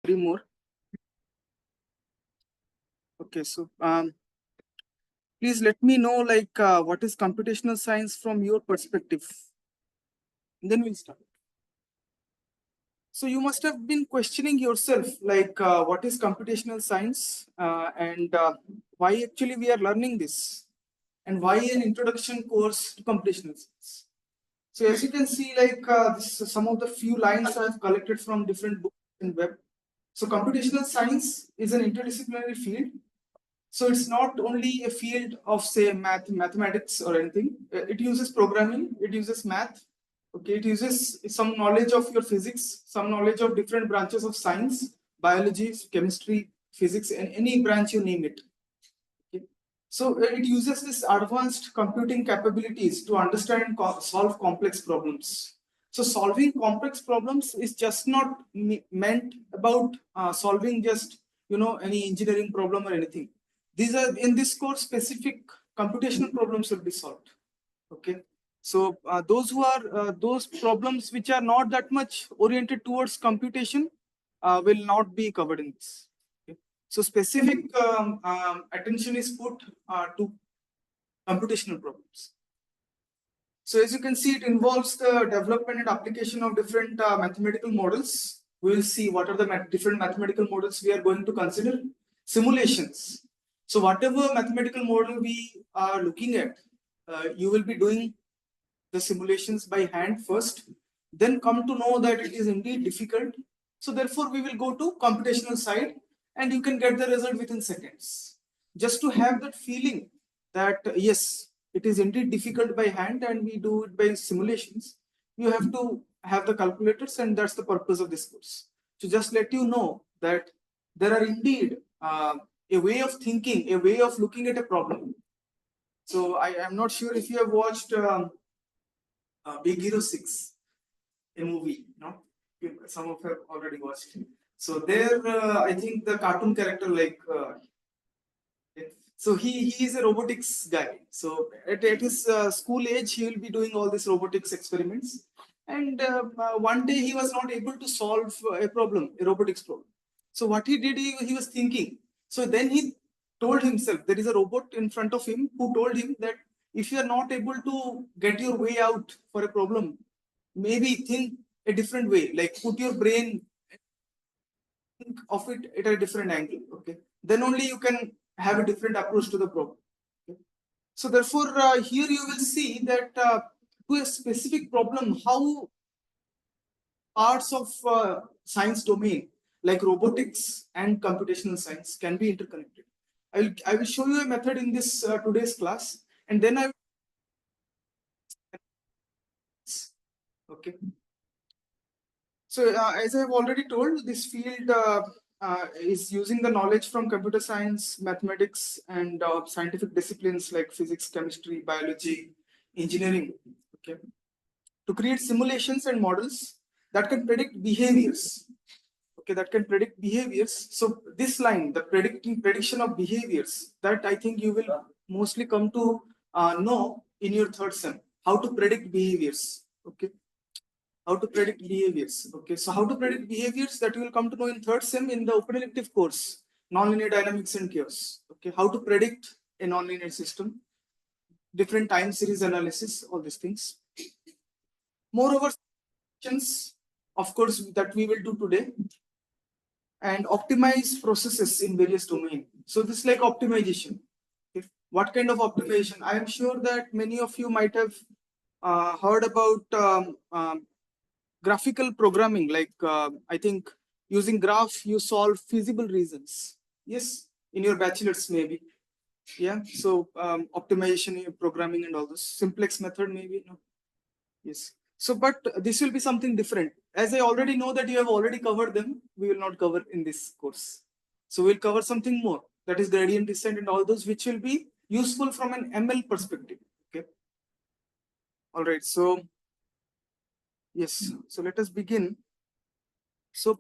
Three more. Okay, so please let me know like what is computational science from your perspective. And then we'll start. So you must have been questioning yourself like what is computational science and why actually we are learning this and why an introduction course to computational science. So as you can see, like this is some of the few lines I have collected from different books and web. So computational science is an interdisciplinary field. So it's not only a field of say mathematics or anything. It uses programming, it uses math. Okay, it uses some knowledge of your physics, some knowledge of different branches of science, biology, chemistry, physics, and any branch you name it. Okay. So it uses this advanced computing capabilities to understand and solve complex problems. So solving complex problems is just not meant about solving just any engineering problem or anything. These are in this course specific computational problems will be solved. Okay. So those problems which are not that much oriented towards computation will not be covered in this. Okay. So specific attention is put to computational problems. So as you can see, it involves the development and application of different mathematical models. We will see what are the different mathematical models we are going to consider. Simulations. So whatever mathematical model we are looking at, you will be doing the simulations by hand first, then come to know that it is indeed difficult. So therefore, we will go to computational side and you can get the result within seconds. Just to have that feeling that yes, it is indeed difficult by hand and we do it by simulations, you have to have the calculators, and that's the purpose of this course. So just let you know that there are indeed a way of thinking, a way of looking at a problem. So I am not sure if you have watched Big Hero 6, a movie, no? Some of you have already watched it. So there, I think the cartoon character so he is a robotics guy. So at his school age, he will be doing all these robotics experiments. And one day he was not able to solve a problem, a robotics problem. So what he did, he was thinking. So then he told himself, there is a robot in front of him who told him that if you are not able to get your way out for a problem, maybe think a different way, like put your brain, think of it at a different angle. Okay, then only you can have a different approach to the problem. Okay? So therefore, here you will see that to a specific problem, how parts of science domain like robotics and computational science can be interconnected. I will show you a method in this today's class, and then I okay. So as I have already told, this field is using the knowledge from computer science, mathematics, and scientific disciplines like physics, chemistry, biology, engineering, okay, to create simulations and models that can predict behaviors. Okay, that can predict behaviors. So this line, the prediction of behaviors, that I think you will mostly come to know in your third sem, how to predict behaviors. Okay, how to predict behaviors. Okay, so how to predict behaviors, that you will come to know in third sem in the open elective course, nonlinear dynamics and chaos. Okay, how to predict a nonlinear system, different time series analysis, all these things. Moreover, of course, that we will do today, and optimize processes in various domains. So this is like optimization. What kind of optimization? I am sure that many of you might have heard about graphical programming, like I think using graph you solve feasible reasons. Yes, in your bachelor's maybe. Yeah, so optimization, programming, and all this simplex method maybe. No. Yes. So, but this will be something different. As I already know that you have already covered them, we will not cover in this course. So we'll cover something more, that is gradient descent and all those, which will be useful from an ML perspective. Okay. All right. So yes. So let us begin. So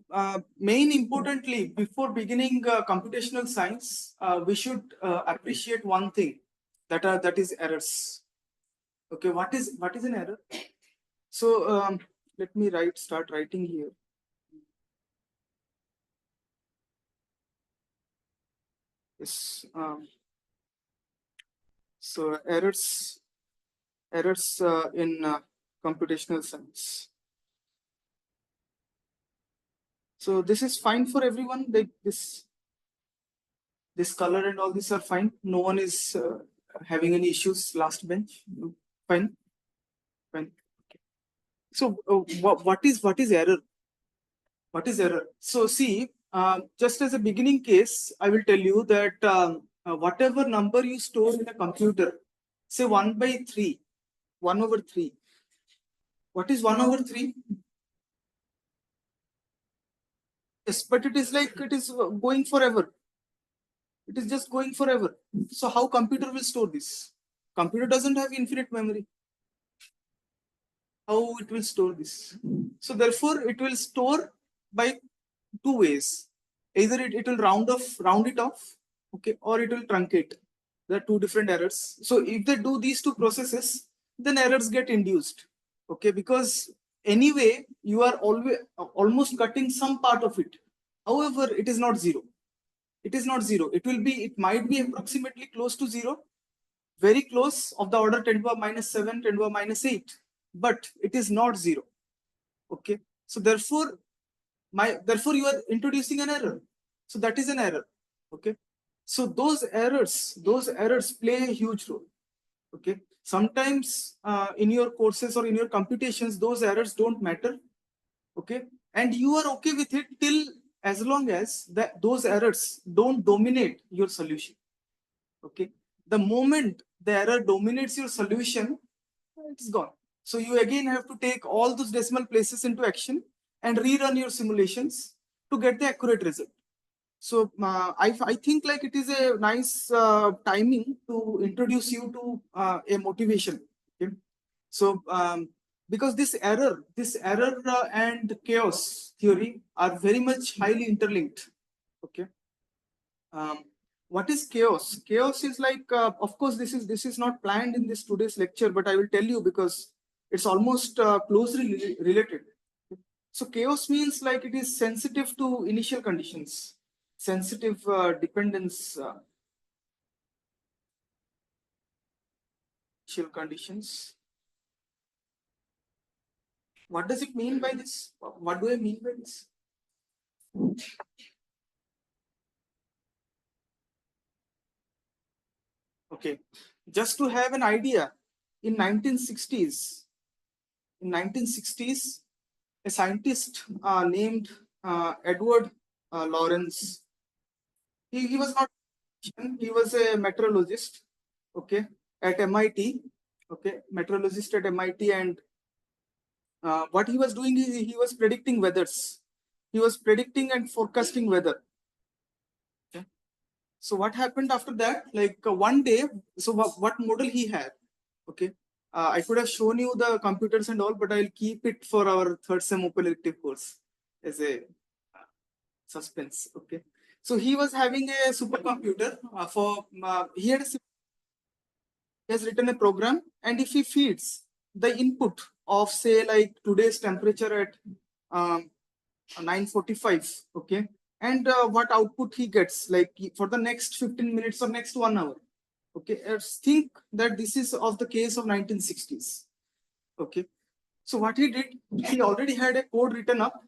main importantly, before beginning computational science, we should appreciate one thing, that is errors. Okay. What is an error? So let me start writing here. Yes. So errors in computational science. So this is fine for everyone. Like this color and all these are fine. No one is having any issues. Last bench, fine, fine. So what is error? What is error? So see, just as a beginning case, I will tell you that whatever number you store in a computer, say 1/3, 1/3. What is 1/3? Yes, but it is like it is going forever. It is just going forever. So how computer will store this? Computer doesn't have infinite memory. How it will store this? So therefore, it will store by two ways. Either it will round it off, okay, or it will truncate. There are two different errors. So if they do these two processes, then errors get induced, okay, because anyway you are always almost cutting some part of it. However, it is not zero. It is not zero. It will be. It might be approximately close to zero, very close of the order 10 to the power -7, 10 to the power -8, but it is not zero. Okay. So therefore you are introducing an error. So that is an error. Okay. So those errors play a huge role. Okay. Sometimes in your courses or in your computations, those errors don't matter. Okay. And you are okay with it till as long as those errors don't dominate your solution. Okay. The moment the error dominates your solution, it's gone. So you again have to take all those decimal places into action and rerun your simulations to get the accurate result. So I think like it is a nice timing to introduce you to a motivation. Okay? So because this error and chaos theory are very much highly interlinked. Okay. Um, what is chaos? Chaos is like, of course, this is not planned in this today's lecture, but I will tell you because it's almost closely related. So chaos means like it is sensitive to initial conditions, sensitive dependence, initial conditions. What does it mean by this? What do I mean by this? Okay, just to have an idea, in 1960s, in 1960s, a scientist named Edward Lawrence. He was not, he was a meteorologist, okay, at MIT, okay, meteorologist at MIT, and what he was doing is he was predicting weathers. He was predicting and forecasting weather. Okay. So what happened after that? Like one day, so what model he had? Okay. I could have shown you the computers and all, but I'll keep it for our third sem open elective course as a suspense. Okay. So he was having a supercomputer he has written a program, and if he feeds the input of say like today's temperature at 9:45, okay, and what output he gets like for the next 15 minutes or next 1 hour. Okay, let's think that this is of the case of 1960s. Okay, so what he did, he already had a code written up,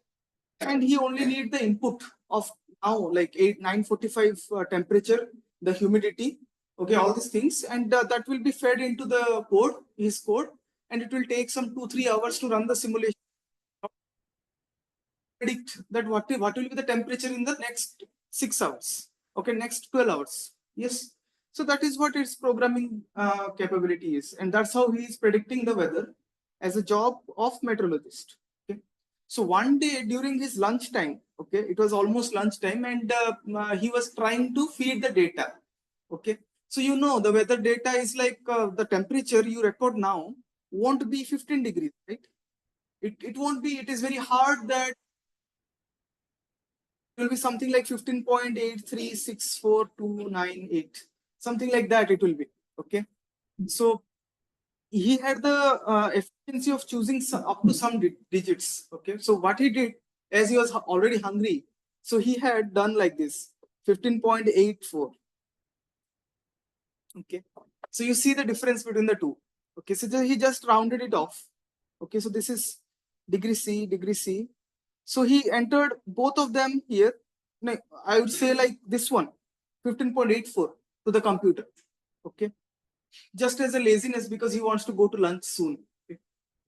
and he only need the input of now like 9:45 temperature, the humidity, okay, all these things, and that will be fed into the code, his code, and it will take some 2-3 hours to run the simulation, predict that what will be the temperature in the next 6 hours, okay, next 12 hours. Yes. So that is what its programming capability is, and that's how he is predicting the weather as a job of meteorologist. Okay. So one day during his lunchtime, okay, it was almost lunchtime, and he was trying to feed the data. Okay. So you know the weather data is like the temperature you record now won't be 15 degrees, right? It won't be. It is very hard that it will be something like 15.8364298, something like that it will be. Okay. So he had the efficiency of choosing up to some digits. Okay. So what he did, as he was already hungry, so he had done like this 15.84. Okay, so you see the difference between the two. Okay, so he just rounded it off. Okay, so this is degree C, degree C. So he entered both of them here. No, I would say like this one, 15.84 to the computer. Okay, just as a laziness because he wants to go to lunch soon. Okay?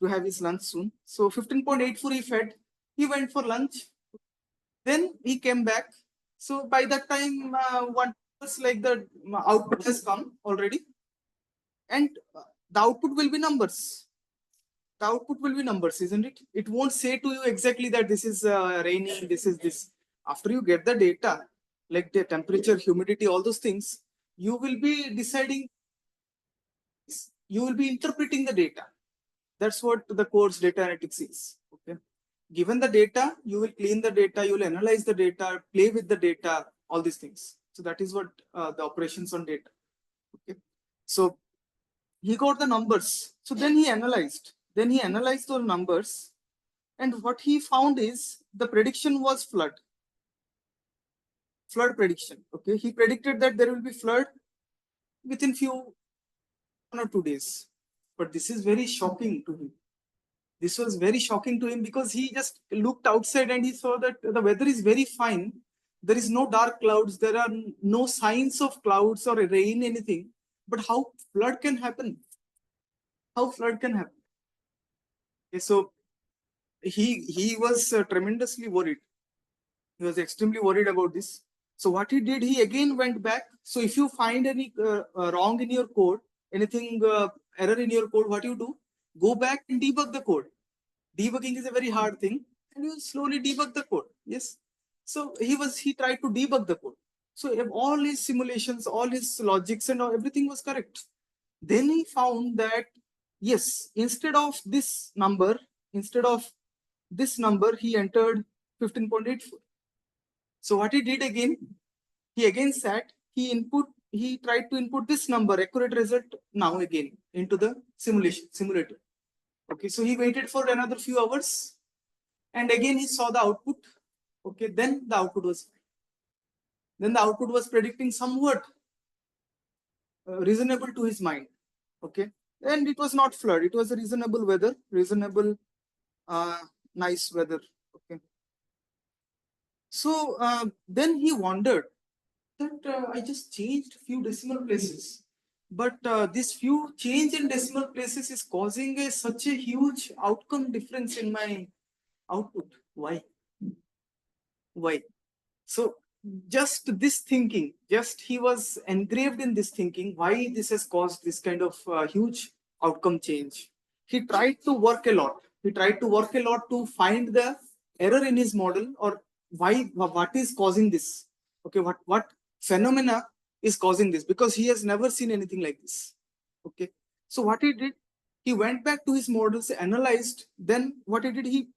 To have his lunch soon. So 15.84 he fed. He went for lunch. Then he came back. So by that time, one was like the output has come already, and the output will be numbers. The output will be numbers, isn't it? It won't say to you exactly that this is raining, this is this. After you get the data, like the temperature, humidity, all those things, you will be deciding, you will be interpreting the data. That's what the course data analytics is. Okay. Given the data, you will clean the data, you will analyze the data, play with the data, all these things. So that is what the operations on data. Okay. So he got the numbers. So then he analyzed. Then he analyzed those numbers, and what he found is the prediction was flood. Flood prediction. Okay. He predicted that there will be flood within few 1 or 2 days. But this is very shocking to him. This was very shocking to him because he just looked outside and he saw that the weather is very fine. There is no dark clouds. There are no signs of clouds or rain, anything. But how flood can happen? How flood can happen? Okay, so he was tremendously worried. He was extremely worried about this. So what he did, he again went back. So if you find any wrong in your code, anything error in your code, what you do? Go back and debug the code. Debugging is a very hard thing, and you slowly debug the code. Yes. So he tried to debug the code. So all his simulations, all his logics and everything was correct. Then he found that yes, instead of this number, he entered 15.84. So what he did again, he again sat, he tried to input this number, accurate result now again into the simulator. Okay, so he waited for another few hours and again he saw the output. Okay, then the output was fine. Then the output was predicting somewhat reasonable to his mind. Okay, and it was not flood, it was a reasonable weather, reasonable, uh, nice weather. Okay, so then he wondered that I just changed few decimal places, but this few change in decimal places is causing such a huge outcome difference in my output. Why? Why? So just this thinking, just he was engraved in this thinking, why this has caused this kind of huge outcome change. He tried to work a lot. He tried to work a lot to find the error in his model, or what is causing this. Okay, what phenomena is causing this, because he has never seen anything like this. Okay, so what he did, he went back to his models, analyzed. Then what he did, he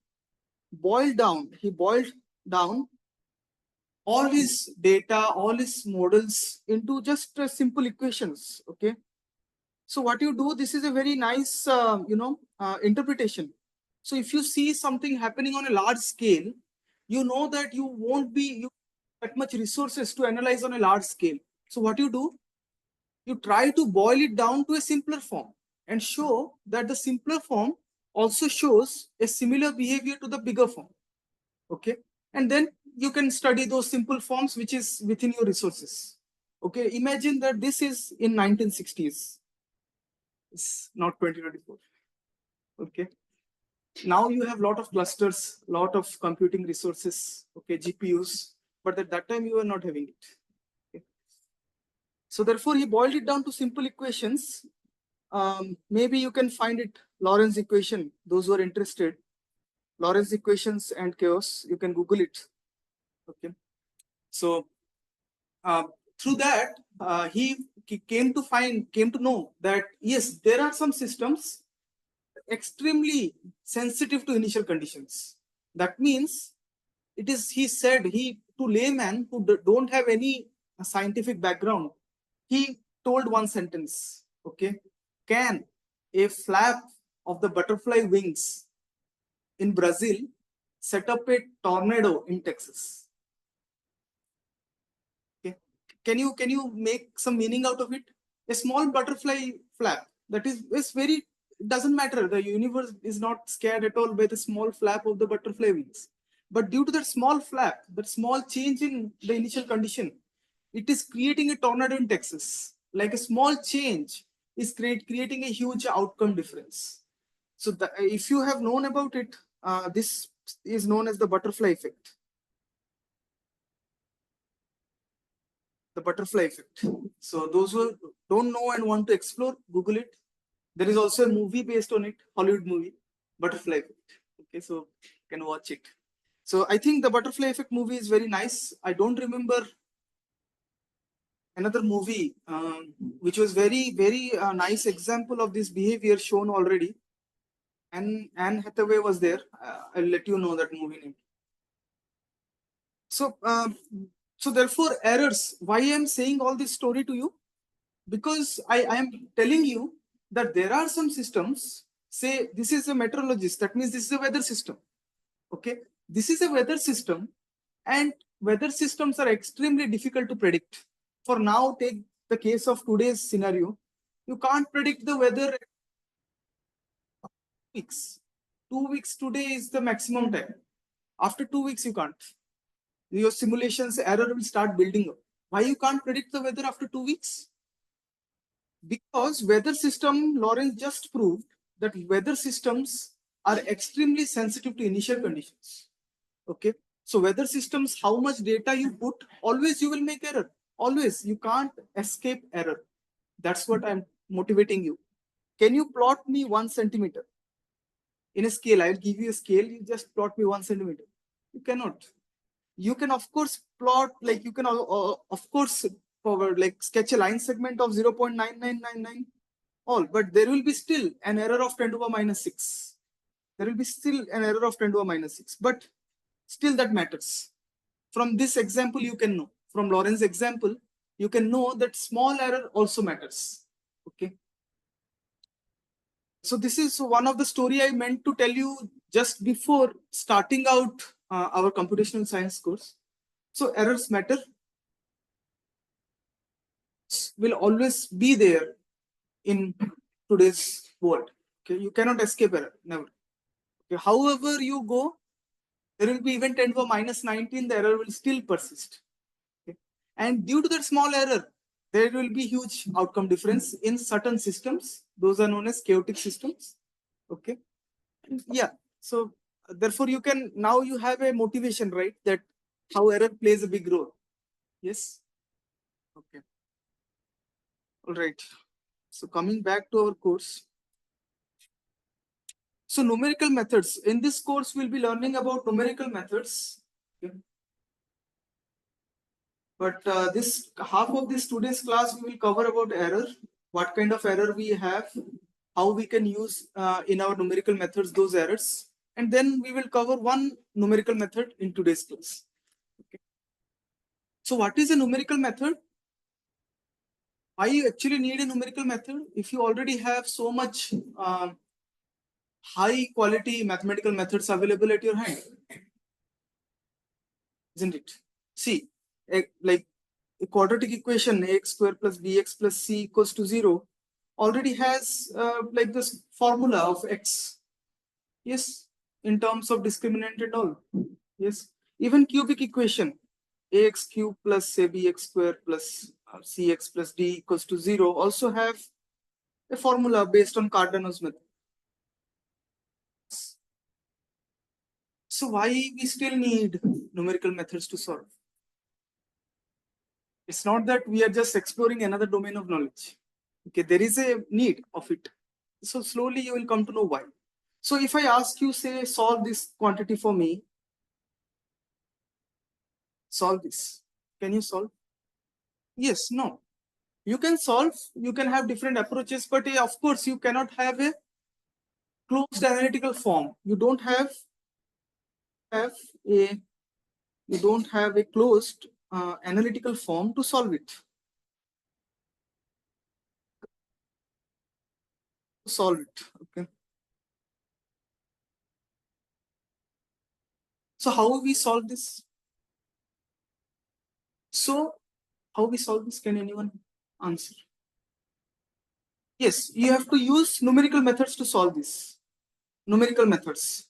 boiled down all his data, all his models into just simple equations. Okay, so what you do, this is a very nice, interpretation. So if you see something happening on a large scale, you know that you won't be you that much resources to analyze on a large scale. So what you do, you try to boil it down to a simpler form and show that the simpler form also shows a similar behavior to the bigger form. Okay, and then you can study those simple forms which is within your resources. Okay, imagine that this is in 1960s, it's not 2024. Okay, now you have lot of clusters, lot of computing resources, okay, GPUs, but at that time you were not having it. Okay. So therefore he boiled it down to simple equations. Maybe you can find it, Lorentz equation, those who are interested, Lorentz equations and chaos, you can Google it. Okay, so through that, he came to know that yes, there are some systems extremely sensitive to initial conditions. That means it is, he said, he to layman who don't have any scientific background, he told one sentence. Okay, can a flap of the butterfly wings in Brazil set up a tornado in Texas? Okay, can you make some meaning out of it? A small butterfly flap that is very, it doesn't matter. The universe is not scared at all by the small flap of the butterfly wings. But due to that small flap, that small change in the initial condition, it is creating a tornado in Texas. Like a small change is creating a huge outcome difference. So if you have known about it, this is known as the butterfly effect. The butterfly effect. So those who don't know and want to explore, Google it. There is also a movie based on it, Hollywood movie, Butterfly Effect. Okay, so you can watch it. So I think the Butterfly Effect movie is very nice. I don't remember another movie which was very nice example of this behavior shown already. And Anne Hathaway was there. I'll let you know that movie name. So, so therefore, errors. Why I am saying all this story to you? Because I am telling you that there are some systems. Say this is a meteorologist. That means this is a weather system. Okay, this is a weather system, and weather systems are extremely difficult to predict. For now, take the case of today's scenario. You can't predict the weather weeks. 2 weeks today is the maximum time. After 2 weeks, you can't. Your simulations error will start building up. Why you can't predict the weather after 2 weeks? Because weather system, Lawrence just proved that weather systems are extremely sensitive to initial conditions. Okay. So weather systems, how much data you put, always you will make error. Always. You can't escape error. That's what I'm motivating you. Can you plot me 1 centimeter? In a scale, I'll give you a scale, you just plot me 1 centimeter. You cannot. You can of course plot, like you can of course forward, like sketch a line segment of 0.9999 all, but there will be still an error of 10 to the minus 6. There will be still an error of 10 to the minus 6, but still that matters. From this example, you can know, from Lawrence example, you can know that small error also matters. Okay. So this is one of the story I meant to tell you just before starting out our computational science course. So errors matter, will always be there in today's world. Okay, you cannot escape error, never. Okay, however you go, there will be even 10 to the minus 19, the error will still persist. Okay? And due to that small error, there will be huge outcome difference in certain systems. Those are known as chaotic systems. Okay. Yeah. So therefore, you can now you have a motivation, right? That how error plays a big role. Yes. Okay. All right. So coming back to our course. So numerical methods. In this course, we'll be learning about numerical methods. Okay. But this half of this today's class, we will cover about error, what kind of error we have, how we can use in our numerical methods those errors, and then we will cover one numerical method in today's class. Okay. So what is a numerical method? Why you actually need a numerical method? If you already have so much high quality mathematical methods available at your hand, isn't it? See, like a quadratic equation ax square plus bx plus c equals to 0 already has like this formula of x. Yes, in terms of discriminant and all. Yes, even cubic equation ax cube plus say bx square plus cx plus d equals to 0 also have a formula based on Cardano's method. So why we still need numerical methods to solve? It's not that we are just exploring another domain of knowledge. Okay, there is a need of it. So slowly you will come to know why. So if I ask you, say, solve this quantity for me, solve this. Can you solve? Yes, no. You can solve, you can have different approaches, but of course you cannot have a closed analytical form. You don't have a you don't have a closed analytical form to solve it. Solve it. Okay. So how we solve this? So how we solve this? Can anyone answer? Yes, you have to use numerical methods to solve this. Numerical methods.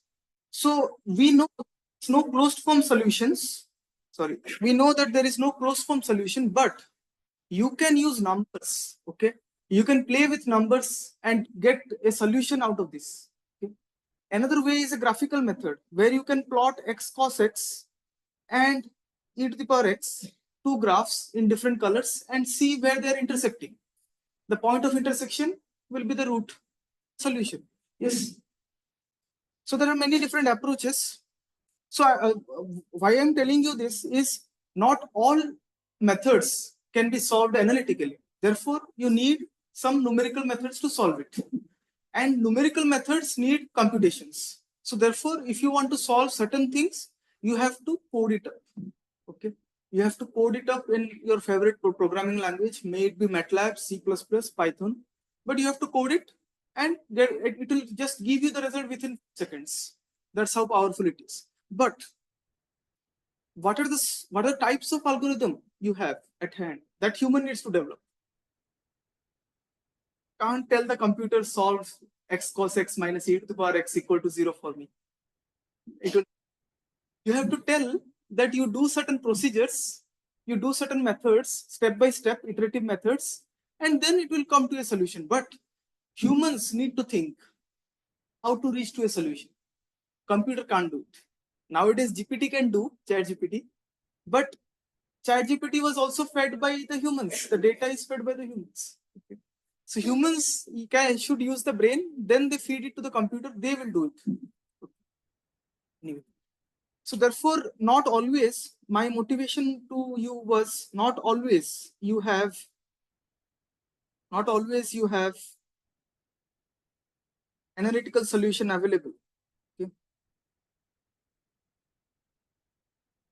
So we know there's no closed form solutions. Sorry, we know that there is no closed form solution, but you can use numbers. Okay, you can play with numbers and get a solution out of this. Okay? Another way is a graphical method where you can plot x cos x and e to the power x, two graphs in different colors, and see where they are intersecting. The point of intersection will be the root solution. Yes. So there are many different approaches. So why I'm telling you this is not all methods can be solved analytically. Therefore, you need some numerical methods to solve it. And numerical methods need computations. So therefore, if you want to solve certain things, you have to code it up. Okay. You have to code it up in your favorite programming language, may it be MATLAB, C++, Python, but you have to code it and it will just give you the result within seconds. That's how powerful it is. But what are the types of algorithm you have at hand that human needs to develop? Can't tell the computer solve x cos x minus e to the power x equal to 0 for me. You have to tell that you do certain procedures, you do certain methods, step by step, iterative methods, and then it will come to a solution. But humans need to think how to reach to a solution. Computer can't do it. Nowadays, GPT can do, Chat GPT, but Chat GPT was also fed by the humans. The data is fed by the humans. Okay. So humans should use the brain, then they feed it to the computer, they will do it. Anyway. So therefore, not always, my motivation to you was not always you have analytical solution available. Okay.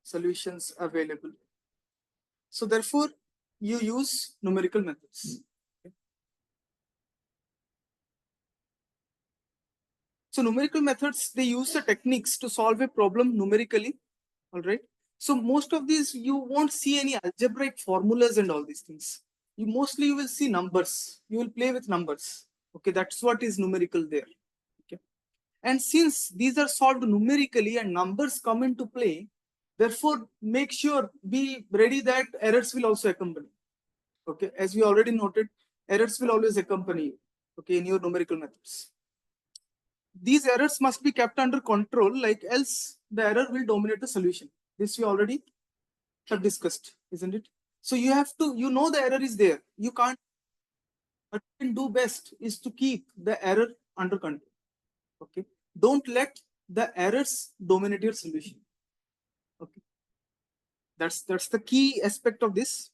Solutions available. So therefore, you use numerical methods. Okay. So numerical methods, they use the techniques to solve a problem numerically. All right. So most of these, you won't see any algebraic formulas and all these things. You will see numbers. You will play with numbers. Okay, that's what is numerical there. Okay. And since these are solved numerically and numbers come into play, therefore make sure, be ready that errors will also accompany. Okay, as we already noted, errors will always accompany you. Okay, in your numerical methods. These errors must be kept under control, like else the error will dominate the solution. This we already have discussed, isn't it? So you have to, you know the error is there. You can't, what you can do best is to keep the error under control. Okay. Don't let the errors dominate your solution. Okay. That's the key aspect of this.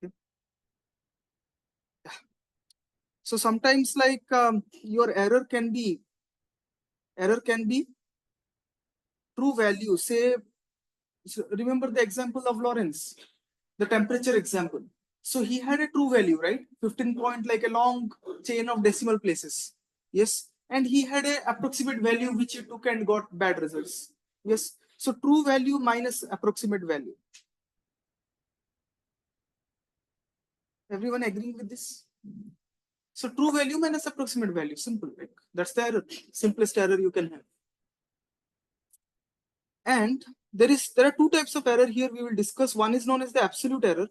Okay. So sometimes like your error can be true value. Say, remember the example of Lawrence, the temperature example. So he had a true value, right? 15 point, like a long chain of decimal places. Yes. And he had a approximate value which he took and got bad results. Yes. So true value minus approximate value. Everyone agreeing with this? So true value minus approximate value, simple, right? That's the error, simplest error you can have. And there are two types of error here we will discuss. One is known as the absolute error.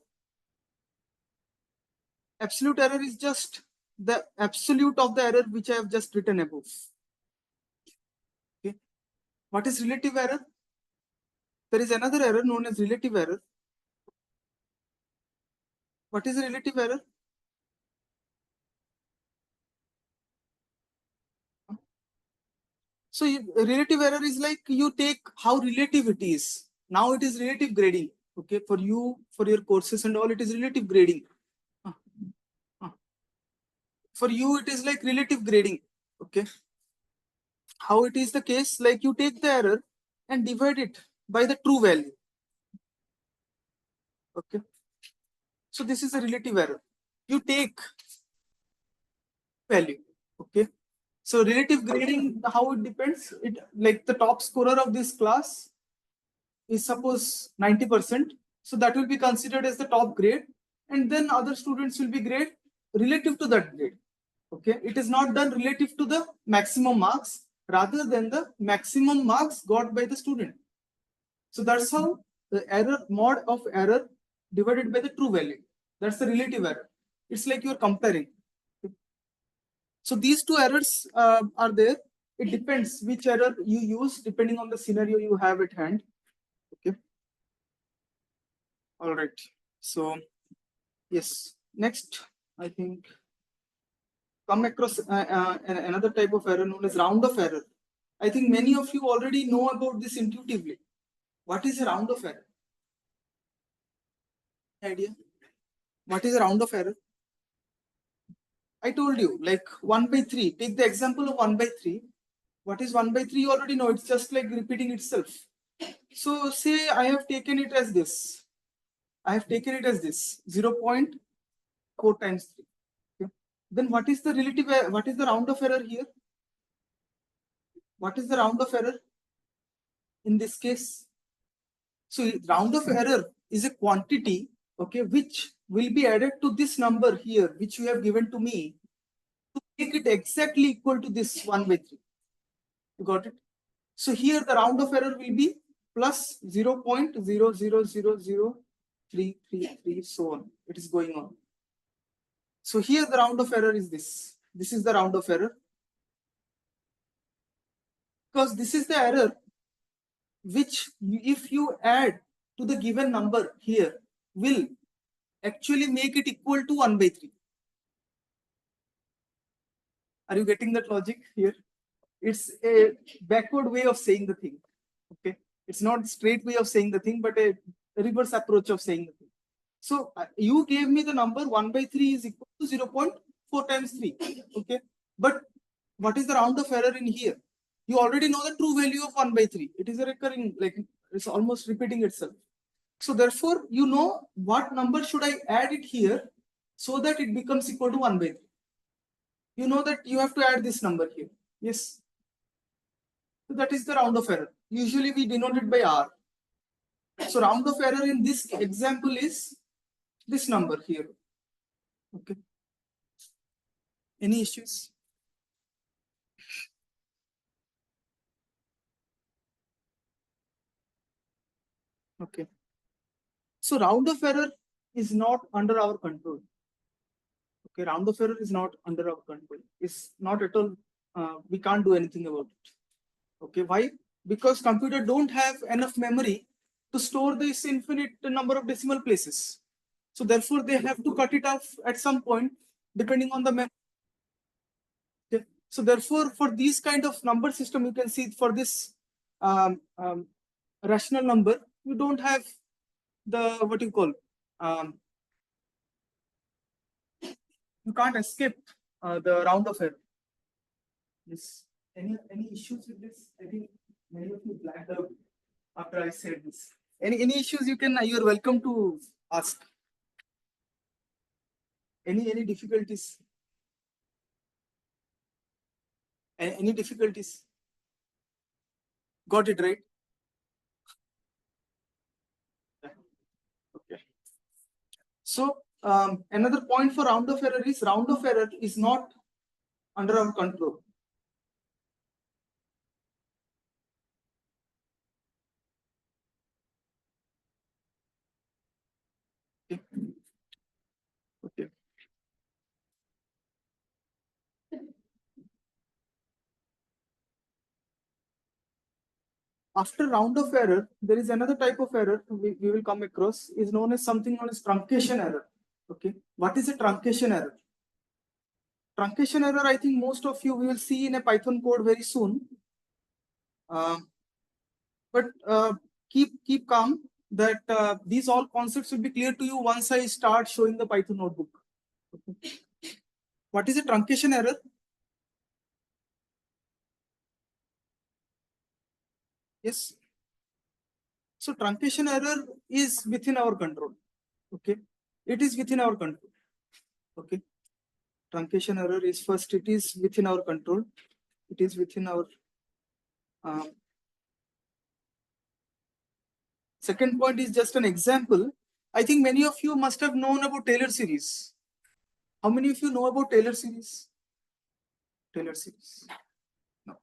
Absolute error is just the absolute of the error which I have just written above. Okay. What is relative error? There is another error known as relative error. What is a relative error? So relative error is like you take how relative it is. Now it is relative grading. Okay, for you, for your courses and all, it is relative grading. For you, it is like relative grading. Okay. How it is the case? Like you take the error and divide it by the true value. Okay. So this is a relative error. You take value. Okay. So relative grading, how it depends? It like the top scorer of this class is suppose 90%. So that will be considered as the top grade. And then other students will be grade relative to that grade. Okay, it is not done relative to the maximum marks rather than the maximum marks got by the student. So that's how the error mod of error divided by the true value. That's the relative error. It's like you're comparing. So these two errors are there. It depends which error you use depending on the scenario you have at hand. Okay. All right. So yes, next I think come across another type of error known as round of error. I think many of you already know about this intuitively. What is a round of error? Idea? What is a round of error? I told you, like 1 by 3. Take the example of 1 by 3. What is 1 by 3? You already know. It's just like repeating itself. So say I have taken it as this. I have taken it as this 0.4 times 3. Okay. Then what is the relative? What is the round of error here? What is the round of error in this case? So round of error is a quantity, okay, which will be added to this number here, which you have given to me, to make it exactly equal to this 1 by 3. You got it? So here the round of error will be plus 0.0000333, so on. It is going on. So here the round of error is this. This is the round of error. Because this is the error which, if you add to the given number here, will actually make it equal to 1 by 3. Are you getting that logic here? It's a backward way of saying the thing. Okay, it's not straight way of saying the thing, but a reverse approach of saying the thing. So you gave me the number 1 by 3 is equal to 0.4 times 3. Okay, but what is the round of error in here? You already know the true value of 1 by 3. It is a recurring, like it's almost repeating itself. So therefore, you know what number should I add it here so that it becomes equal to 1 by 3. You know that you have to add this number here. Yes. So that is the round of error. Usually we denote it by R. So round of error in this example is this number here. Okay. Any issues? Okay. So round of error is not under our control. Okay, round of error is not under our control. It's not at all. We can't do anything about it. Okay, why? Because computer don't have enough memory to store this infinite number of decimal places. So therefore, they have to cut it off at some point, depending on the memory. Okay. So therefore, for these kind of number system, you can see for this um, um, rational number, you don't have the what you call you can't escape the round of error. Yes. Any issues with this? I think many of you blacked out after I said this. Any issues you can you're welcome to ask. Any difficulties? Any difficulties? Got it right? Okay. So another point for round of error is round of error is not under our control. Okay. Okay. After round of error, there is another type of error we will come across is known as something known as truncation error. Okay. What is a truncation error? Truncation error, I think most of you will see in a Python code very soon. But keep calm that these all concepts will be clear to you once I start showing the Python notebook. Okay. What is a truncation error? Yes. So truncation error is within our control. Okay. It is within our control. Okay. Truncation error is first, it is within our control. It is within our second point is just an example. I think many of you must have known about Taylor series. How many of you know about Taylor series? Taylor series. No.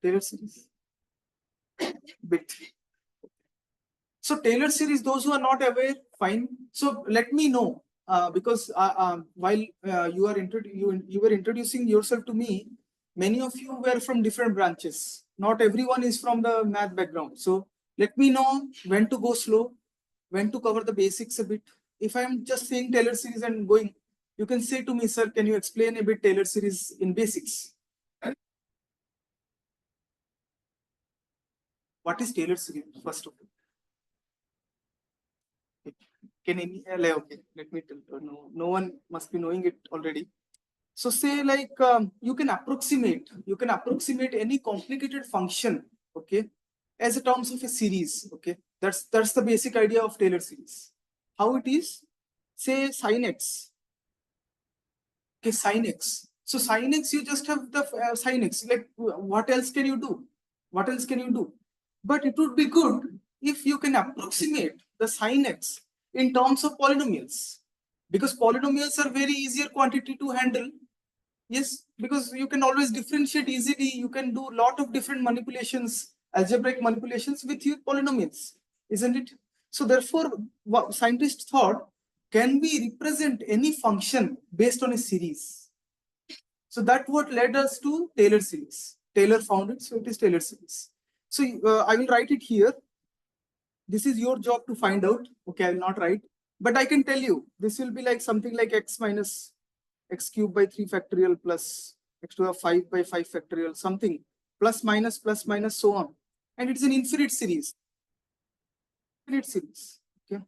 Taylor series. Bit. So Taylor series, those who are not aware, fine. So let me know because while you were introducing yourself to me, many of you were from different branches. Not everyone is from the math background. So let me know when to go slow, when to cover the basics a bit. If I am just saying Taylor series and going, you can say to me, sir, can you explain a bit Taylor series in basics? What is Taylor series, first of all? Can any, okay, let me tell you. No one must be knowing it already. So say like you can approximate any complicated function, okay, as a terms of a series, okay. That's the basic idea of Taylor series. How it is? Say sin x. Okay, sin x. So sin x, you just have the sin x. Like, what else can you do? What else can you do? But it would be good if you can approximate the sin x in terms of polynomials, because polynomials are very easier quantity to handle. Yes, because you can always differentiate easily. You can do a lot of different manipulations, algebraic manipulations with your polynomials, isn't it? So therefore, what scientists thought, can we represent any function based on a series? So that what led us to Taylor series. Taylor found it, so it is Taylor series. So I will write it here. This is your job to find out. Okay, I will not write, but I can tell you this will be like something like x minus x cube by 3 factorial plus x to the 5 by 5 factorial, something plus minus so on, and it's an infinite series. Infinite series. Okay.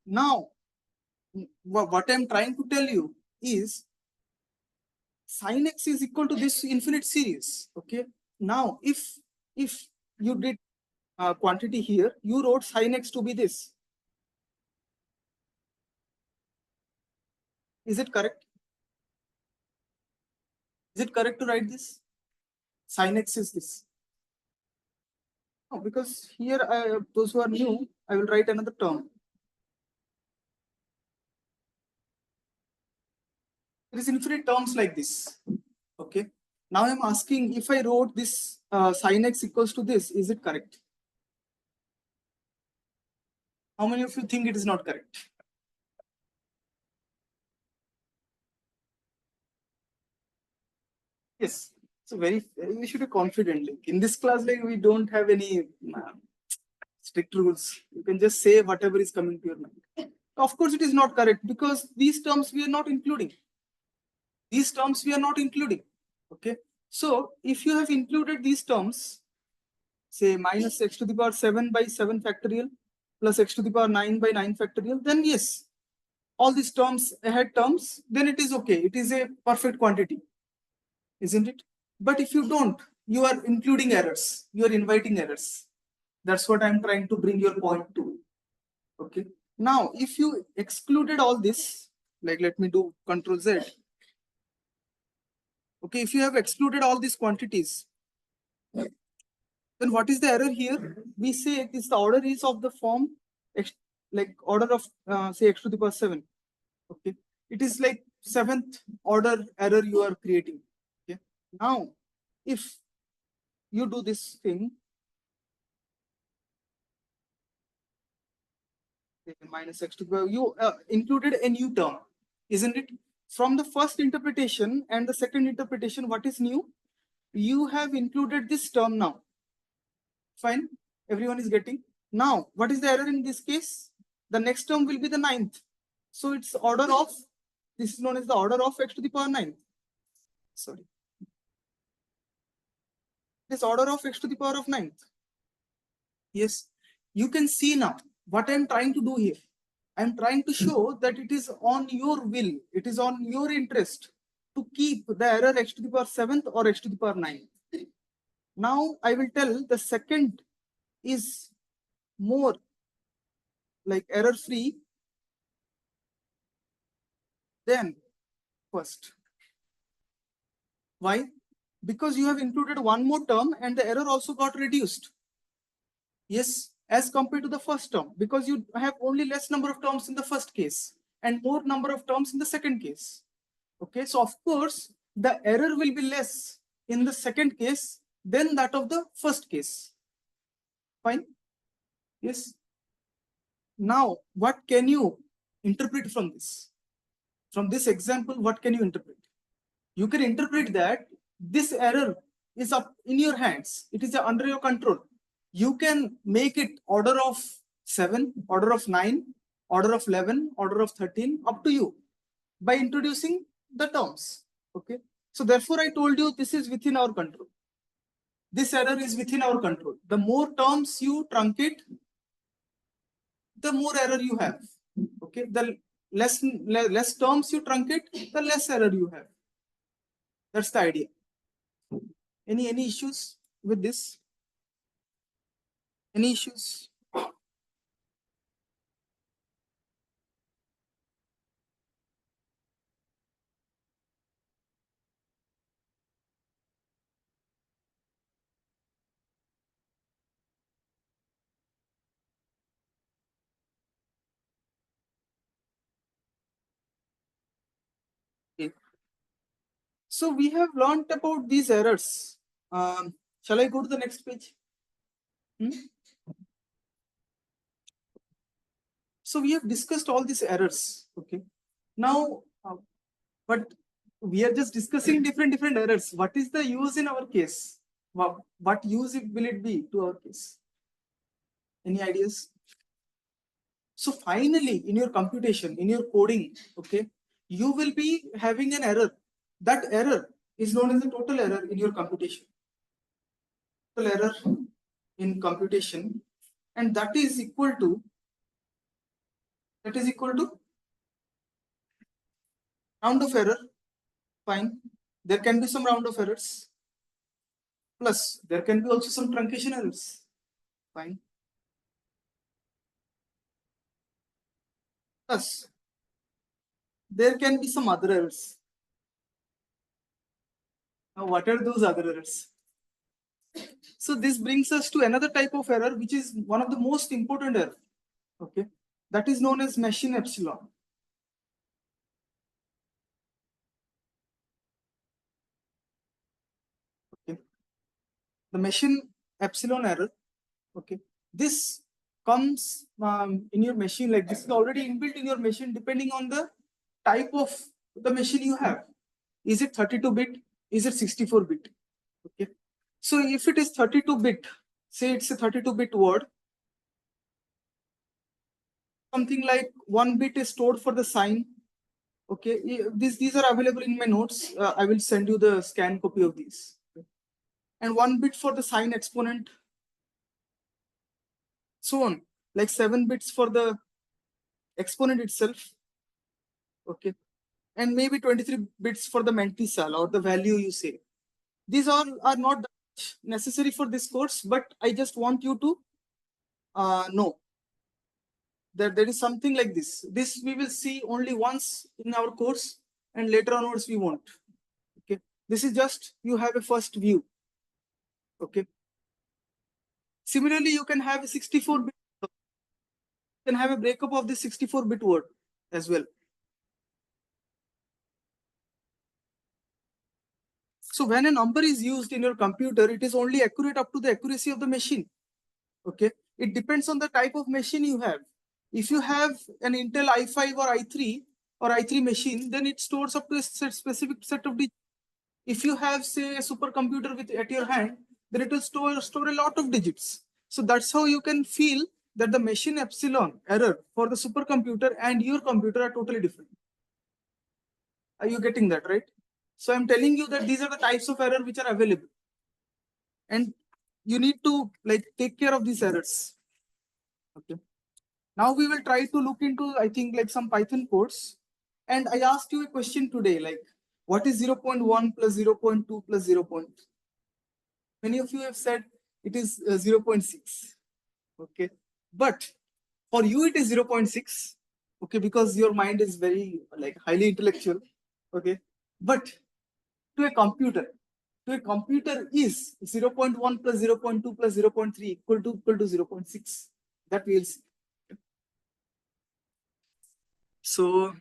Now, what I'm trying to tell you is sin x is equal to this infinite series. Okay. Now, if you did quantity here, you wrote sin x to be this. Is it correct? Is it correct to write this? Sin x is this. No, because here, those who are new, I will write another term. There is infinite terms like this. Okay. Now I'm asking, if I wrote this sin x equals to this, is it correct? How many of you think it is not correct? Yes. So we should be confident. Like in this class, like we don't have any strict rules. You can just say whatever is coming to your mind. Of course, it is not correct because these terms we are not including. These terms we are not including. Okay. So if you have included these terms, say minus x to the power 7 by 7 factorial plus x to the power 9 by 9 factorial, then yes, all these terms, ahead terms, then it is okay. It is a perfect quantity, isn't it? But if you don't, you are including errors. You are inviting errors. That's what I'm trying to bring your point to. Okay. Now, if you excluded all this, like let me do Control Z. Okay, if you have excluded all these quantities, then what is the error here? We say this the order is of the form x, like order of say x to the power 7. Okay, it is like 7th order error you are creating. Okay, now if you do this thing, minus x to the power, you included a new term, isn't it? From the first interpretation and the second interpretation, what is new? You have included this term now. Fine, everyone is getting. Now, what is the error in this case? The next term will be the 9th. So it's order of, this is known as the order of x to the power 9. Sorry. This order of x to the power of 9th. Yes, you can see now what I'm trying to do here. I'm trying to show that it is on your will, it is on your interest to keep the error x to the power 7th or x to the power 9th. Now I will tell the second is more like error free than first. Why? Because you have included one more term and the error also got reduced. Yes, as compared to the first term, because you have only less number of terms in the first case and more number of terms in the second case. Okay, so of course, the error will be less in the second case than that of the first case. Fine? Yes. Now, what can you interpret from this? From this example, what can you interpret? You can interpret that this error is up in your hands. It is under your control. You can make it order of 7, order of 9, order of 11, order of 13, up to you by introducing the terms. Okay. So therefore, I told you this is within our control. This error is within our control. The more terms you truncate, the more error you have. Okay. The less terms you truncate, the less error you have. That's the idea. Any issues with this? Any issues? Okay. So we have learned about these errors. Shall I go to the next page? So we have discussed all these errors. Okay. Now, but we are just discussing different errors. What is the use in our case? What use will it be to our case? Any ideas? So finally, in your computation, in your coding, okay, you will be having an error. That error is known as the total error in your computation. Total error in computation, and that is equal to round of error. Fine. There can be some round of errors. Plus, there can be also some truncation errors. Fine. Plus, there can be some other errors. Now, what are those other errors? So this brings us to another type of error, which is one of the most important error. Okay, that is known as machine epsilon. Okay, the machine epsilon error. Okay, this comes in your machine, like this is already inbuilt in your machine, depending on the type of the machine you have. Is it 32-bit? Is it 64-bit? Okay. So if it is 32-bit, say it's a 32-bit word, something like 1 bit is stored for the sign. Okay, these are available in my notes. I will send you the scan copy of these. Okay. And 1 bit for the sign exponent, so on, like 7 bits for the exponent itself. Okay, and maybe 23 bits for the mantissa or the value you say. These all are not necessary for this course, but I just want you to know that there is something like this. This we will see only once in our course, and later onwards we won't. Okay, this is just you have a first view. Okay. Similarly, you can have a 64-bit. You can have a breakup of the 64-bit word as well. So when a number is used in your computer, it is only accurate up to the accuracy of the machine. Okay, it depends on the type of machine you have. If you have an Intel i5 or i3 machine, then it stores up to a specific set of digits. If you have, say, a supercomputer at your hand, then it will store a lot of digits. So that's how you can feel that the machine epsilon error for the supercomputer and your computer are totally different. Are you getting that, right? So I'm telling you that these are the types of error which are available, and you need to like take care of these errors. Okay. Now we will try to look into, I think, like some Python codes. And I asked you a question today, like, what is 0.1 plus 0.2 plus 0. Many of you have said it is 0.6. Okay. But for you, it is 0.6. Okay. Because your mind is very like highly intellectual. Okay. But to a computer is 0.1 plus 0.2 plus 0.3 equal to 0.6. That we'll see. So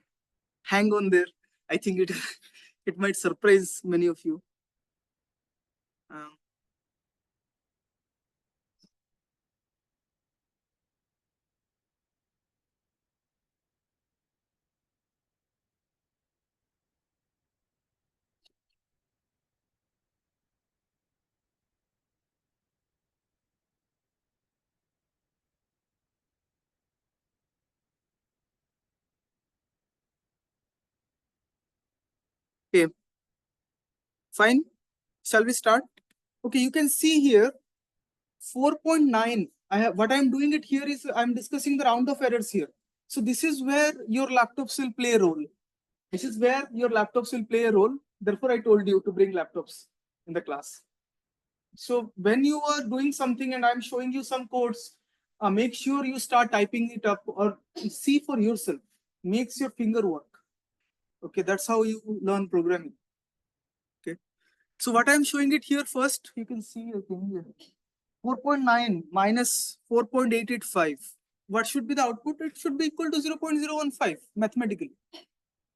hang on there. I think it it might surprise many of you. Um, okay, fine. Shall we start? Okay, you can see here 4.9. I have what I'm doing it here is I'm discussing the round of errors here. So this is where your laptops will play a role. This is where your laptops will play a role. Therefore, I told you to bring laptops in the class. So when you are doing something and I'm showing you some codes, make sure you start typing it up or see for yourself. Makes your finger work. Okay, that's how you learn programming. Okay. So what I'm showing it here first, you can see a thing here. 4.9 minus 4.885. What should be the output? It should be equal to 0.015 mathematically.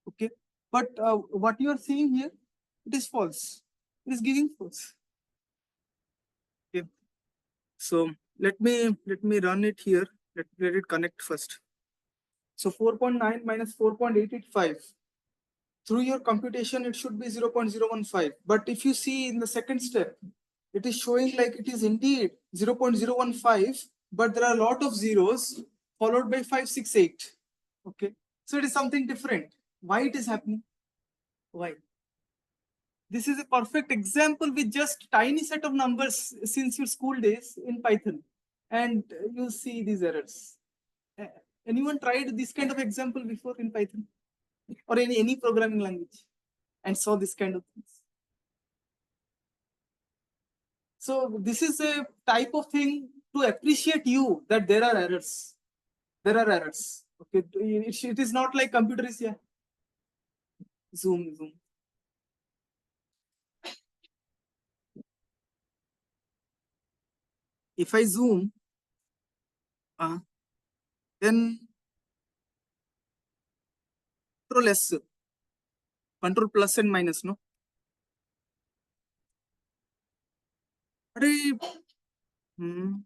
Okay. But what you are seeing here, it is false. It is giving false. Okay. So let me run it here. Let it connect first. So 4.9 minus 4.885. Through your computation, it should be 0.015. But if you see in the second step, it is showing like it is indeed 0.015, but there are a lot of zeros followed by 568. Okay. So it is something different. Why it is happening? Why? This is a perfect example with just tiny set of numbers since your school days in Python. And you see these errors. Uh, Anyone tried this kind of example before in Python or any programming language and saw this kind of things? So this is a type of thing to appreciate you that there are errors. There are errors. Okay, it is not like computer is yeah. Zoom. If I zoom, uh, then control S, control plus and minus, no? अरे, hmm,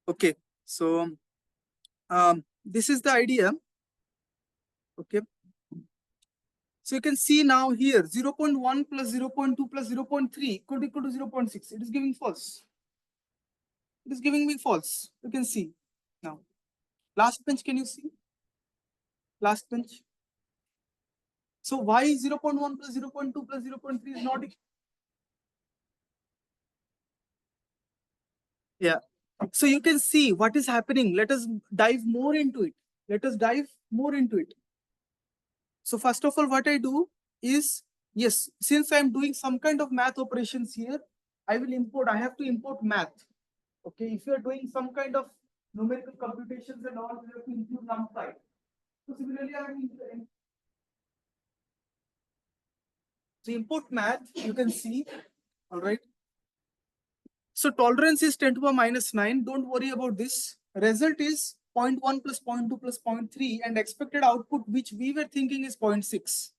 okay, so this is the idea. Okay, so you can see now here 0.1 plus 0.2 plus 0.3 could equal to 0.6. It is giving false. It is giving me false. You can see now. Last bench, can you see? Last bench. So why 0.1 plus 0.2 plus 0.3 is not? Yeah. So you can see what is happening. Let us dive more into it. Let us dive more into it. So first of all, what I do is, yes, since I'm doing some kind of math operations here, I have to import math. Okay, if you're doing some kind of numerical computations and all, you have to include numpy. So similarly, so import math, you can see, all right. So tolerance is 10 to the minus 9. Don't worry about this. Result is zero point 0.1 plus 0.2 plus 0.3 and expected output, which we were thinking is 0.6.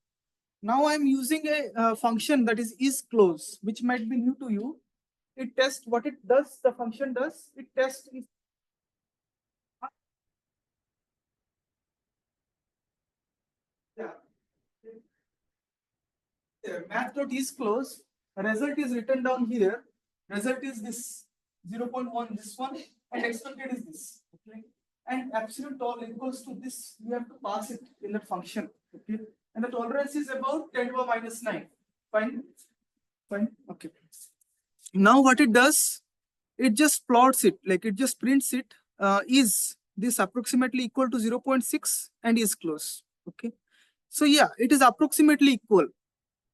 Now I'm using a function that is close, which might be new to you. It tests what it does. The function does. It tests if yeah, math.is close. Result is written down here. Result is this 0.1, this one, and expected is this. Okay. And absolute tol equals to this. You have to pass it in that function. Okay. And the tolerance is about 10 to the minus 9. Fine. Fine. Okay. Now what it does, it just plots it, like it just prints it, is this approximately equal to 0.6 and is close. Okay. So yeah, it is approximately equal.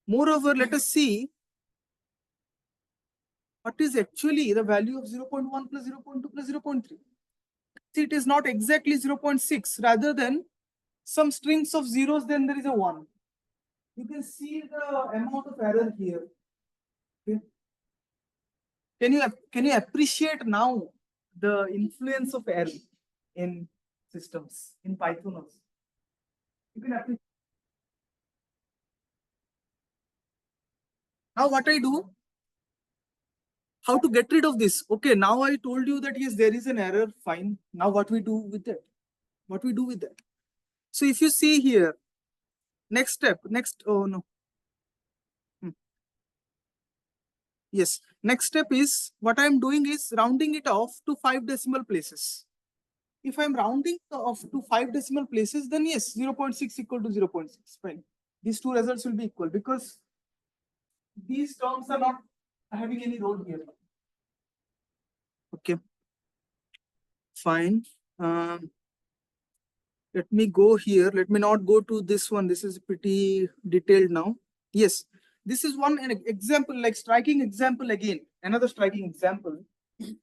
Moreover, let us see what is actually the value of 0.1 plus 0.2 plus 0.3. See, it is not exactly 0.6, rather than some strings of zeros, then there is a 1. You can see the amount of error here. Okay. Can you appreciate now the influence of error in systems in Python also? You can appreciate. Now what I do, how to get rid of this? Okay, now I told you that yes, there is an error. Fine. Now what we do with that? What we do with that? So if you see here, next step, next, oh no. Yes, next step is what I'm doing is rounding it off to 5 decimal places. If I'm rounding off to 5 decimal places, then yes, 0.6 equal to 0.6. Fine. These two results will be equal because these terms are not having any role here. Okay. Fine. Let me go here. Let me not go to this one. This is pretty detailed now. Yes. This is one example, like striking example again. Another striking example.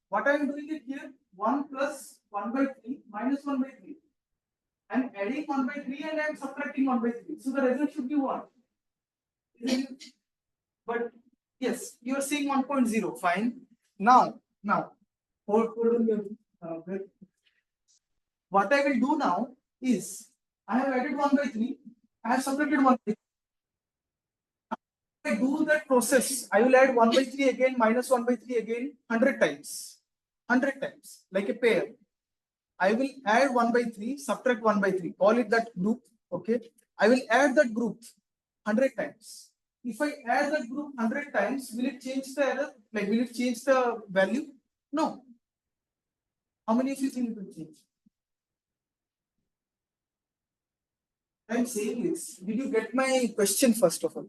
What I am doing it here, 1 plus 1 by 3 minus 1 by 3. I am adding 1 by 3 and I am subtracting 1 by 3. So the result should be 1. But yes, you are seeing 1.0. Fine. Now, hold on your, what I will do now is I have added 1 by 3. I have subtracted 1 by 3. I do that process. I will add 1 by 3 again, minus 1 by 3 again, 100 times. 100 times, like a pair. I will add 1 by 3, subtract 1 by 3. Call it that group. Okay. I will add that group 100 times. If I add that group 100 times, will it change the error? Like, will it change the value? No. How many of you think it will change? I'm saying this. Did you get my question first of all?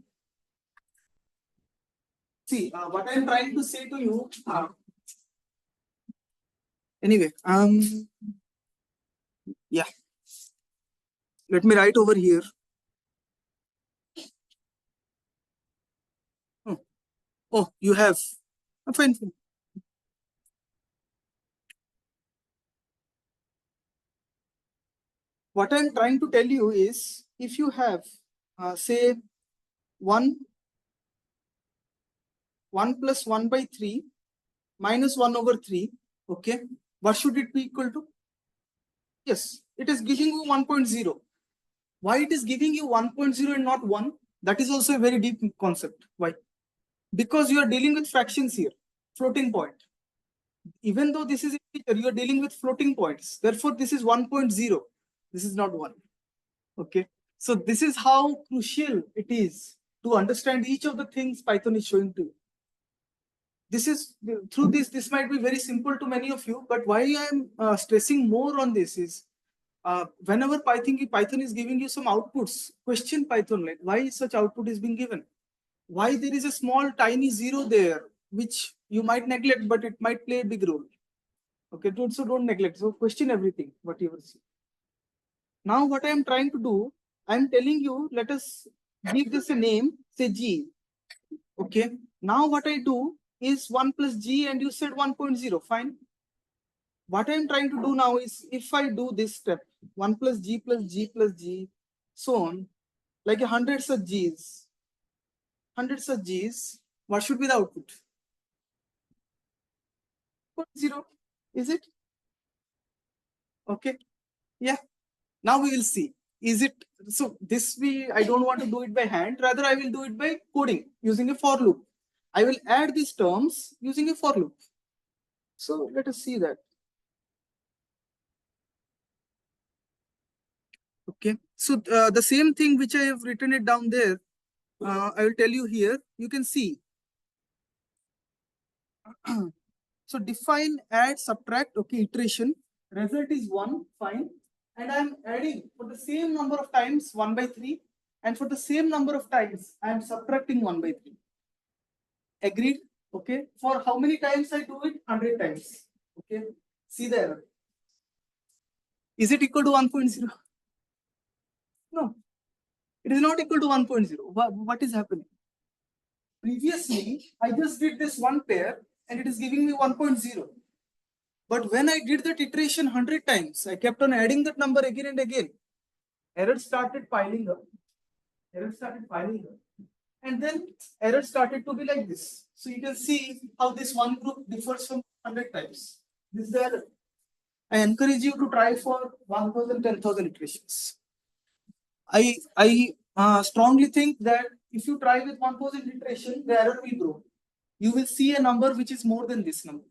See, what I'm trying to say to you. Anyway, yeah. Let me write over here. Oh, you have. Fine. What I'm trying to tell you is, if you have, say, 1 plus 1 by 3 minus 1 over 3, okay, what should it be equal to? Yes, it is giving you 1.0. Why it is giving you 1.0 and not 1? That is also a very deep concept. Why? Because you are dealing with fractions here, floating point. Even though this is a integer, you are dealing with floating points. Therefore, this is 1.0. This is not 1. Okay. So this is how crucial it is to understand each of the things Python is showing to you. This is through this might be very simple to many of you, but why I am stressing more on this is whenever Python is giving you some outputs, question Python, like why such output is being given, why there is a small tiny zero there which you might neglect, but it might play a big role. Okay, so don't neglect. So question everything what you will see. Now what I am trying to do, I am telling you, let us give this a name, say G. Okay. Now what I do is 1 plus G and you said 1.0. Fine. What I am trying to do now is, if I do this step, 1 plus G plus G plus G, so on, like 100 such G's, 100 such G's, what should be the output? 0. Is it? Okay. Yeah. Now we will see. Is it so? This I don't want to do it by hand. Rather, I will do it by coding using a for loop. I will add these terms using a for loop. So let us see that. Okay. So the same thing which I have written it down there, I will tell you here. You can see. So define, add, subtract. Okay, iteration. Result is 1. Fine. And I am adding for the same number of times 1 by 3. And for the same number of times, I am subtracting 1 by 3. Agreed? Okay. For how many times I do it? 100 times. Okay. See the error. Is it equal to 1.0? No. It is not equal to 1.0. What is happening? Previously, I just did this one pair and it is giving me 1.0. But when I did that iteration 100 times, I kept on adding that number again and again. Errors started piling up. Errors started piling up. And then error started to be like this. So you can see how this one group differs from 100 times. This is the error. I encourage you to try for 1000, 10,000 iterations. I strongly think that if you try with 1000 iteration, the error will grow. You will see a number which is more than this number.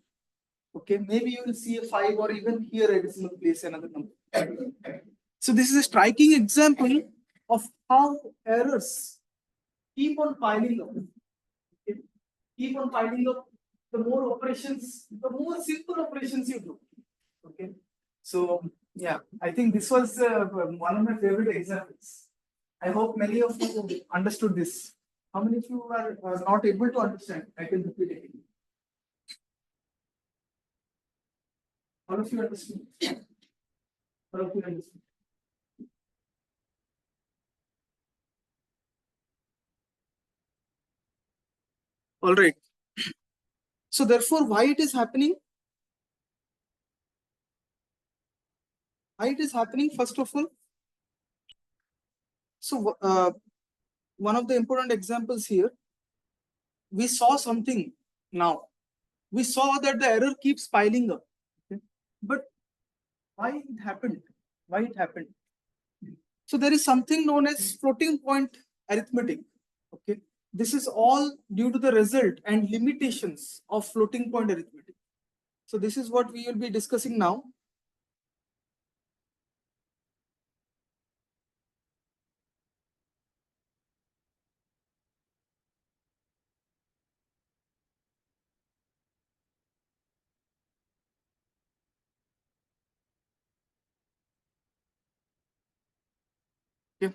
Okay, maybe you will see a 5 or even here a decimal place another number. So this is a striking example of how errors keep on piling up. Okay? Keep on piling up. The more operations, the more simple operations you do. Okay. So yeah, I think this was one of my favorite examples. I hope many of you understood this. How many of you are not able to understand? I can repeat it. All of you understood. All of you understood. All right. So therefore, why it is happening? Why it is happening? First of all, so one of the important examples here, we saw something now. We saw that the error keeps piling up. Okay? But why it happened? Why it happened? So there is something known as floating point arithmetic. Okay, this is all due to the result and limitations of floating point arithmetic. So this is what we will be discussing now. Okay.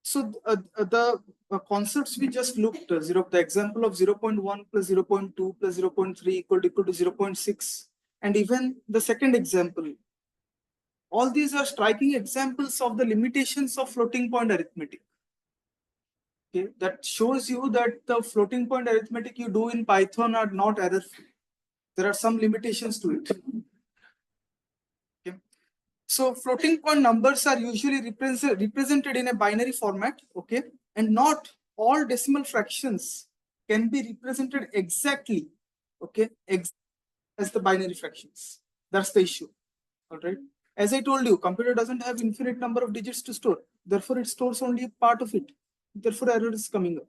So the concepts we just looked, the example of 0.1 plus 0.2 plus 0.3 equal to 0.6, and even the second example, all these are striking examples of the limitations of floating point arithmetic. Okay, that shows you that the floating point arithmetic you do in Python are not error free. There are some limitations to it. Okay. So floating point numbers are usually represented in a binary format. Okay, and not all decimal fractions can be represented exactly. Okay, as the binary fractions. That's the issue. All right. As I told you, computer doesn't have infinite number of digits to store. Therefore, it stores only a part of it. Therefore, error is coming up.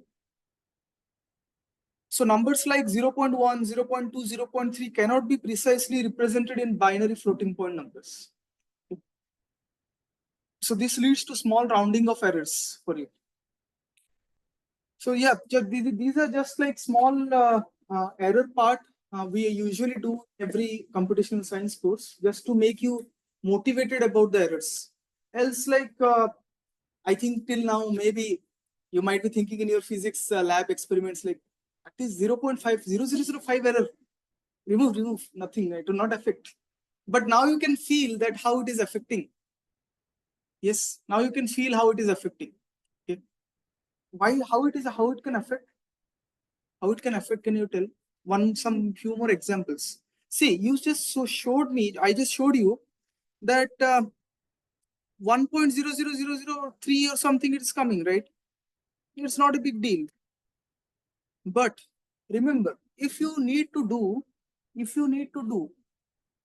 So numbers like 0.1, 0.2, 0.3 cannot be precisely represented in binary floating point numbers. So this leads to small rounding of errors for you. So yeah, these are just like small error part we usually do every computational science course just to make you motivated about the errors. Else like I think till now maybe you might be thinking in your physics lab experiments like at least 0.5, 0.0005 error. Remove, nothing, it will not affect. But now you can feel that how it is affecting. Yes, now you can feel how it is affecting. Okay. Why, how it can affect? How it can affect, can you tell? Some few more examples. See, you just showed me, I just showed you that 1.00003 or something it is coming, right? It's not a big deal. But remember, if you need to do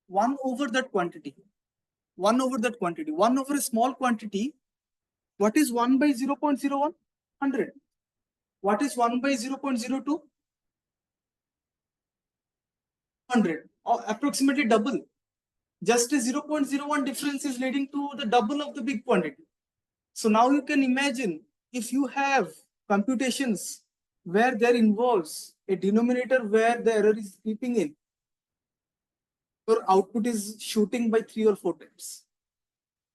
1 over that quantity, 1 over that quantity, 1 over a small quantity, what is 1 by 0.01? 100. What is 1 by 0.02? 100, or approximately double. Just a 0.01 difference is leading to the double of the big quantity. So now you can imagine if you have computations where there involves a denominator where the error is creeping in, your output is shooting by 3 or 4 times.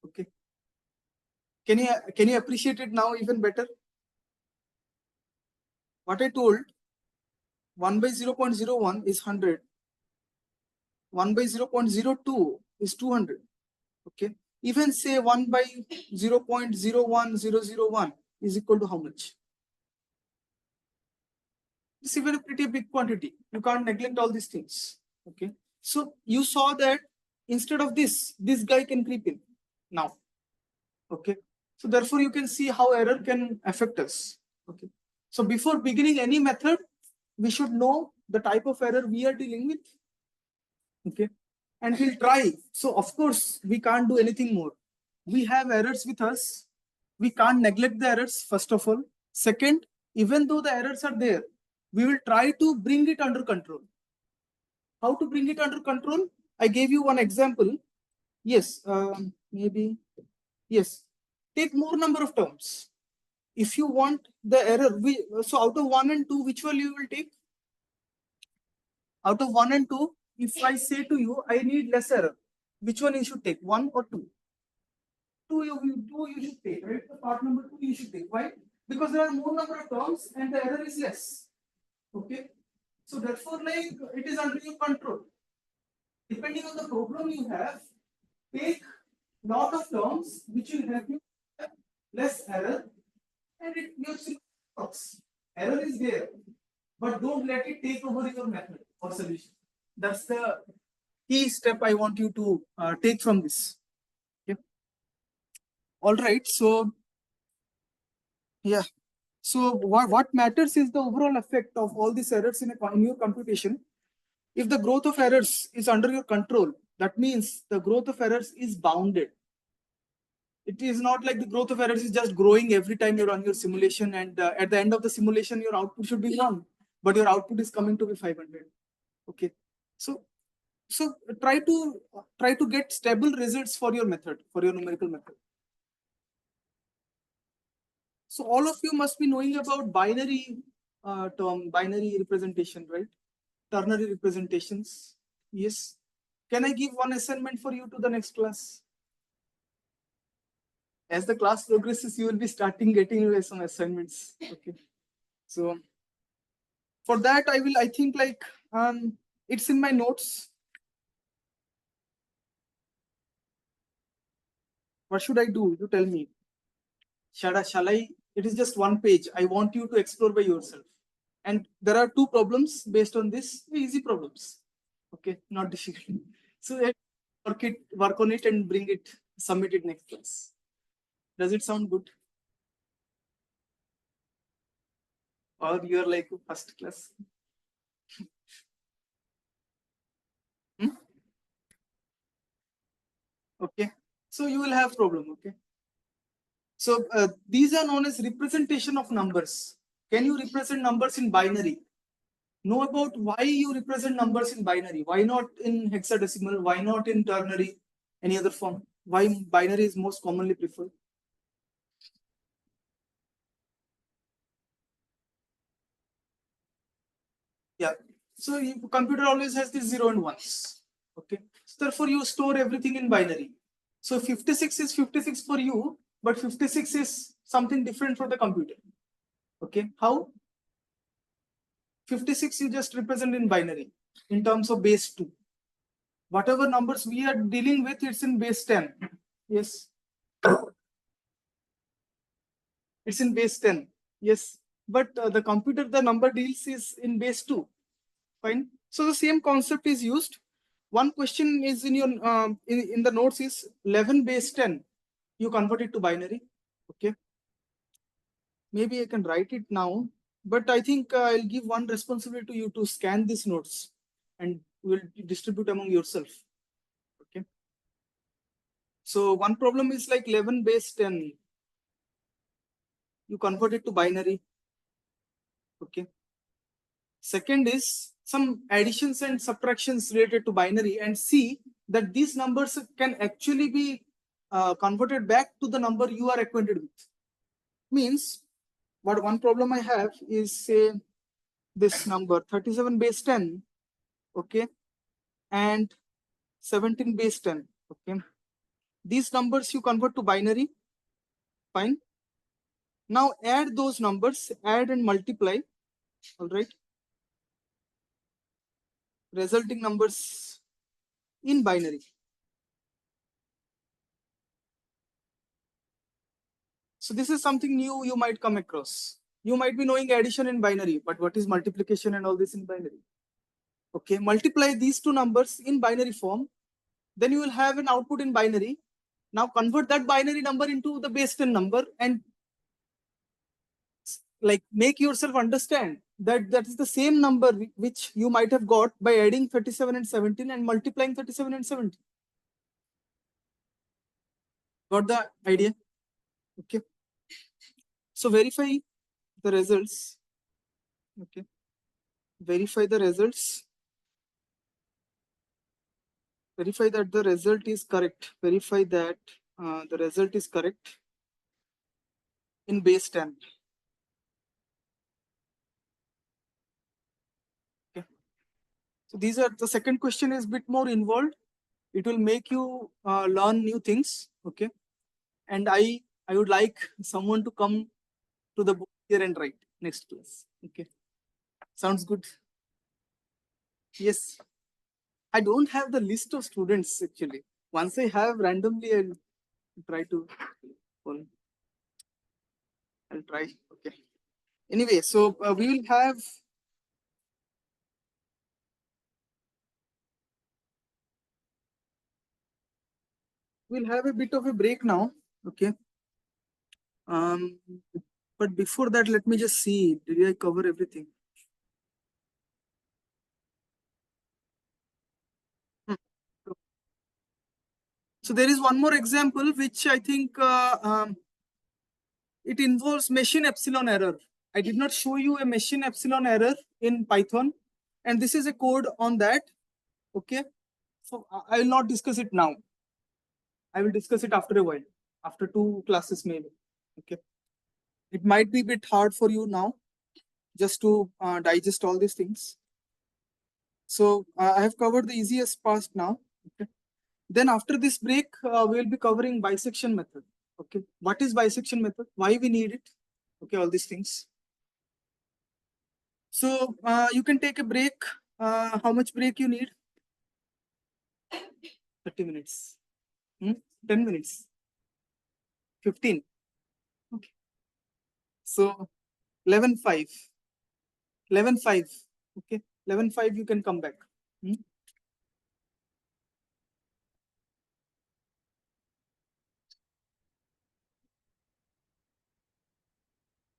Okay. Can you appreciate it now even better? What I told, 1 by 0.01 is 100. 1 by 0.02 is 200. Okay. Even say 1 by 0.01001 is equal to how much? It's even a pretty big quantity. You can't neglect all these things. Okay. So you saw that instead of this guy can creep in now. Okay. So therefore, you can see how error can affect us. Okay. So before beginning any method, we should know the type of error we are dealing with. Okay. And we'll try. So of course, we can't do anything more. We have errors with us. We can't neglect the errors, first of all. Second, even though the errors are there, we will try to bring it under control. How to bring it under control? I gave you one example. Yes, maybe. Yes. Take more number of terms. If you want the error, so out of 1 and 2, which one you will take? Out of 1 and 2, if I say to you, I need less error, which one you should take, 1 or 2? 2 you should take, right? The part number 2 you should take. Why? Because there are more number of terms and the error is less. Okay. So therefore, like, it is under your control. Depending on the problem you have, take lot of terms which will help you have less error, and your solution works. Error is there, but don't let it take over your method or solution. That's the key step I want you to take from this. Okay. All right. So yeah. So what matters is the overall effect of all these errors in your computation. If the growth of errors is under your control, that means the growth of errors is bounded. It is not like the growth of errors is just growing every time you run your simulation, and at the end of the simulation, your output should be 1, but your output is coming to be 500. Okay. So try to get stable results for your method, for your numerical method. So all of you must be knowing about binary binary representation, right? Ternary representations. Yes. Can I give one assignment for you to the next class? As the class progresses, you will be starting getting some assignments. Okay. So for that, I think like it's in my notes. What should I do? You tell me. Shall I? It is just one page. I want you to explore by yourself. And there are 2 problems based on this, easy problems. Okay, not difficult. So work on it and bring it, submit it next class. Does it sound good? Or you're like first class? Hmm? Okay. So you will have problem. Okay. So these are known as representation of numbers. Can you represent numbers in binary? Know about why you represent numbers in binary. Why not in hexadecimal? Why not in ternary? Any other form? Why binary is most commonly preferred? Yeah. So computer always has these 0 and 1s. Okay. So therefore you store everything in binary. So 56 is 56 for you, but 56 is something different for the computer. Okay. How? 56 you just represent in binary in terms of base 2. Whatever numbers we are dealing with, it's in base 10. Yes. It's in base 10. Yes. But the computer, the number deals is in base 2. Fine. So the same concept is used. One question is in your in the notes is 11 base 10. You convert it to binary. Okay. Maybe I can write it now, but I think I'll give one responsibility to you to scan these notes and will distribute among yourself. Okay. So one problem is like 11 base 10. You convert it to binary. Okay. Second is some additions and subtractions related to binary, and see that these numbers can actually be converted back to the number you are acquainted with. Means, what one problem I have is, say, this number 37 base 10, okay, and 17 base 10, okay. These numbers you convert to binary, fine. Now add those numbers, add and multiply, all right. Resulting numbers in binary. So this is something new you might come across. You might be knowing addition in binary, but what is multiplication and all this in binary? Okay, multiply these 2 numbers in binary form, then you will have an output in binary. Now convert that binary number into the base 10 number and like make yourself understand that that is the same number which you might have got by adding 37 and 17 and multiplying 37 and 17. Got the idea? Okay. So verify the results. Okay. Verify the results. Verify that the result is correct. Verify that the result is correct in base 10. Okay. So these are the second question is a bit more involved. It will make you learn new things. Okay. And I would like someone to come to the board here and write next class. Okay. Sounds good. Yes. I don't have the list of students actually. Once I have randomly, I'll try to follow. I'll try. Okay. Anyway, so we will have a bit of a break now. Okay. But before that, let me just see. Did I cover everything? Hmm. So there is one more example which I think it involves machine epsilon error. I did not show you a machine epsilon error in Python, and this is a code on that. Okay. So I will not discuss it now. I will discuss it after a while, after 2 classes maybe. Okay. It might be a bit hard for you now just to digest all these things. So I have covered the easiest part now. Okay. Then after this break, we will be covering bisection method. Okay. What is bisection method? Why we need it? Okay. All these things. So you can take a break. How much break you need? 30 minutes. 10 minutes. 15. Okay. So 11:05. 11:05. Okay. 11:05 you can come back.